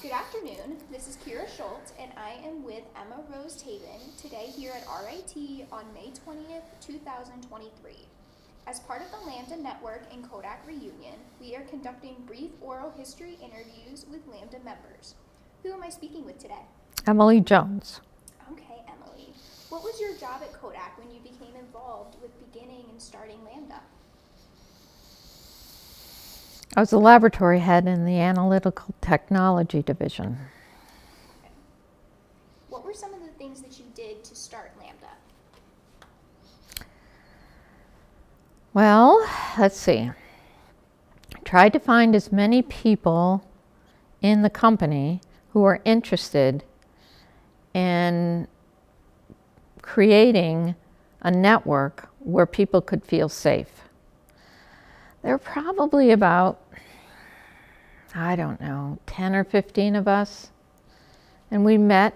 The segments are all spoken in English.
Good afternoon. This is Kira Schultz, and I am with Emma Rose Taven today here at RIT on May 20th, 2023. As part of the Lambda Network and Kodak reunion, we are conducting brief oral history interviews with Lambda members. Who am I speaking with today? Emily Jones. Okay, Emily. What was your job at Kodak when you became involved with beginning and starting Lambda? I was a laboratory head in the Analytical Technology Division. Okay. What were some of the things that you did to start Lambda? Well, let's see. I tried to find as many people in the company who were interested in creating a network where people could feel safe. There were probably about, 10 or 15 of us. And we met.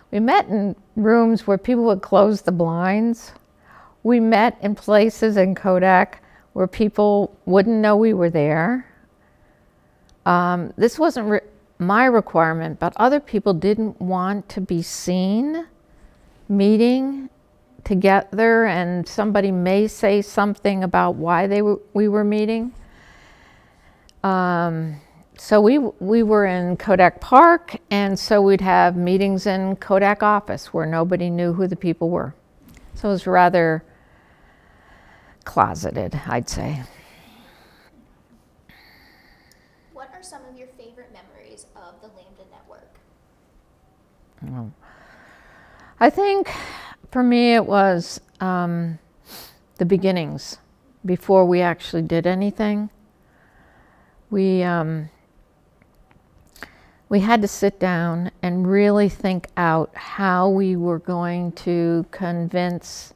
We met in rooms where people would close the blinds. We met in places in Kodak where people wouldn't know we were there. This wasn't my requirement, but other people didn't want to be seen meeting together, and somebody may say something about why we were meeting. So we were in Kodak Park, and so we'd have meetings in Kodak office where nobody knew who the people were. So it was rather closeted, I'd say. What are some of your favorite memories of the Lambda Network? I think for me it was the beginnings, before we actually did anything. We had to sit down and really think out how we were going to convince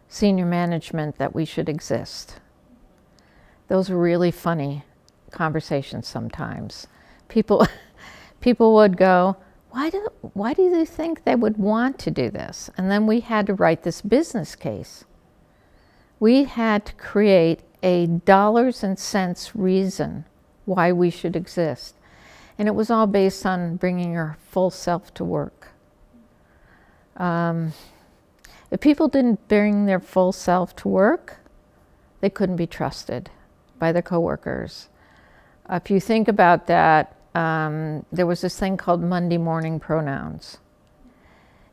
senior management that we should exist. Those were really funny conversations sometimes. People would go, why do you think they would want to do this? And then we had to write this business case. We had to create a dollars and cents reason why we should exist. And it was all based on bringing your full self to work. If people didn't bring their full self to work, they couldn't be trusted by their coworkers. If you think about that, there was this thing called Monday morning pronouns.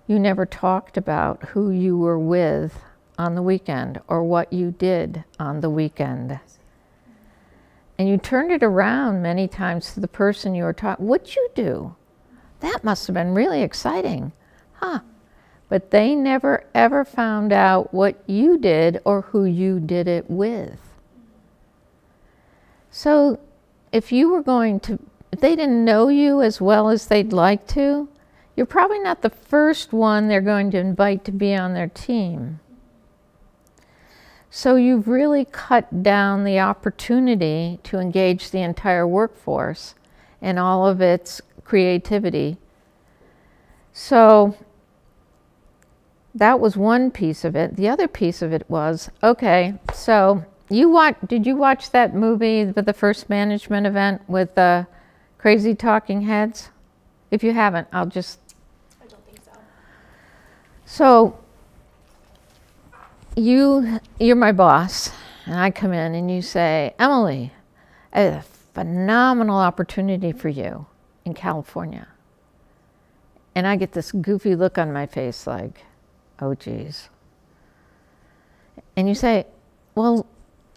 You never talked about who you were with on the weekend or what you did on the weekend. And you turned it around many times to the person you were talking. What'd you do? That must have been really exciting. Huh. But they never ever found out what you did or who you did it with. So if they didn't know you as well as they'd like to, you're probably not the first one they're going to invite to be on their team. So you've really cut down the opportunity to engage the entire workforce and all of its creativity. So that was one piece of it. The other piece of it was, okay, so did you watch that movie with the first management event with the crazy talking heads? If you haven't, I don't think so. So you're my boss, and I come in and you say, Emily, I have a phenomenal opportunity for you in California. And I get this goofy look on my face like, oh geez. And you say, well,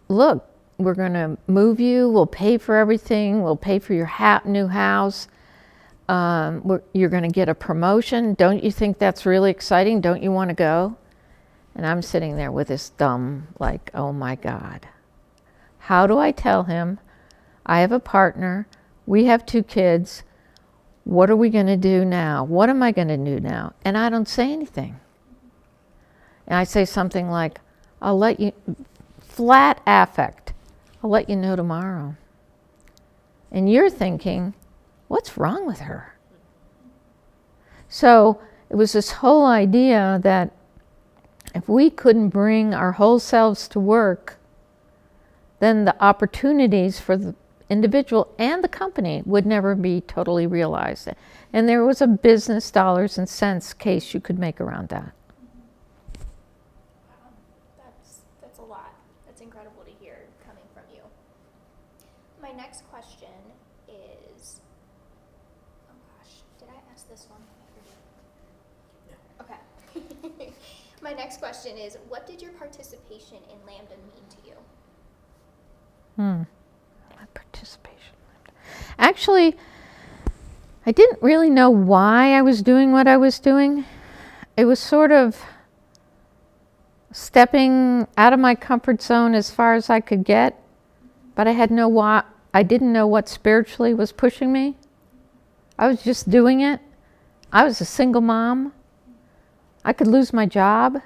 look, we're going to move you, we'll pay for everything, we'll pay for your new house, you're going to get a promotion. Don't you think that's really exciting? Don't you want to go? And I'm sitting there with this dumb, like, oh my God. How do I tell him I have a partner, we have 2 kids, what are we going to do now? What am I going to do now? And I don't say anything. And I say something like, flat affect, I'll let you know tomorrow. And you're thinking, what's wrong with her? So it was this whole idea that if we couldn't bring our whole selves to work, then the opportunities for the individual and the company would never be totally realized. And there was a business dollars and cents case you could make around that. Wow, that's a lot. That's incredible to hear coming from you. My next question is, oh gosh, did I ask this one? I forget. Okay. My next question is, what did your participation in Lambda mean to you? My participation. Actually, I didn't really know why I was doing what I was doing. It was sort of stepping out of my comfort zone as far as I could get, but I didn't know what spiritually was pushing me. I was just doing it. I was a single mom. I could lose my job.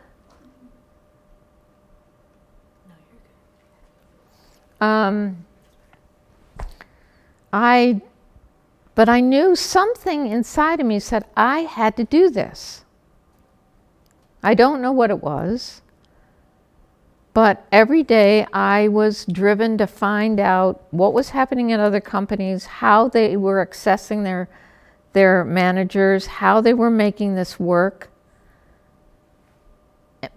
But I knew something inside of me said I had to do this. I don't know what it was, but every day I was driven to find out what was happening at other companies, how they were accessing their managers, how they were making this work.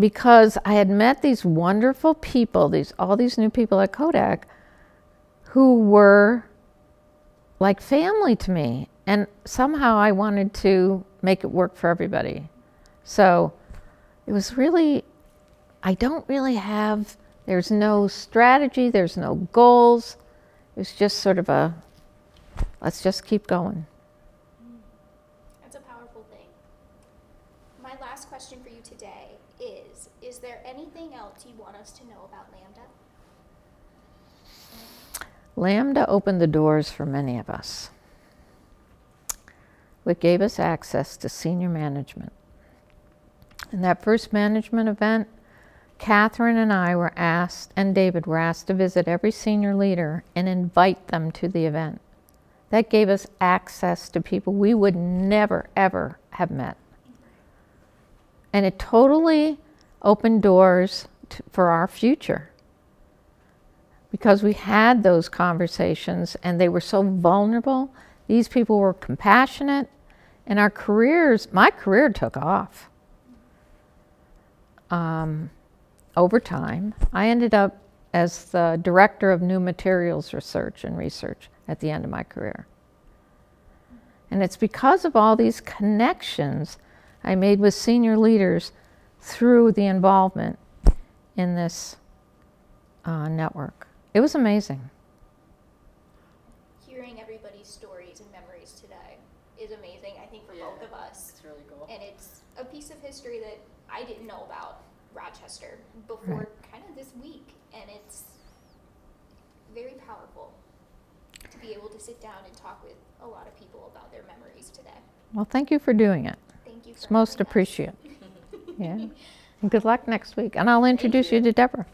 Because I had met these wonderful people, all these new people at Kodak, who were like family to me, and somehow I wanted to make it work for everybody. So it was really, there's no strategy, there's no goals. It was just sort of let's just keep going. That's a powerful thing. My last question for you today is there anything else you want us to know about Lambda? Lambda opened the doors for many of us. It gave us access to senior management. In that first management event, Catherine and I were asked, and David were asked to visit every senior leader and invite them to the event. That gave us access to people we would never, ever have met. And it totally opened doors for our future. Because we had those conversations and they were so vulnerable. These people were compassionate, and my career took off. Over time, I ended up as the director of new materials research at the end of my career. And it's because of all these connections I made with senior leaders through the involvement in this network. It was amazing. Hearing everybody's stories and memories today is amazing, I think, for both of us. It's really cool. And it's a piece of history that I didn't know about Rochester before kind of this week. And it's very powerful to be able to sit down and talk with a lot of people about their memories today. Well, thank you for doing it. Thank you. It's most appreciated. Yeah. And good luck next week. And I'll introduce you to Deborah.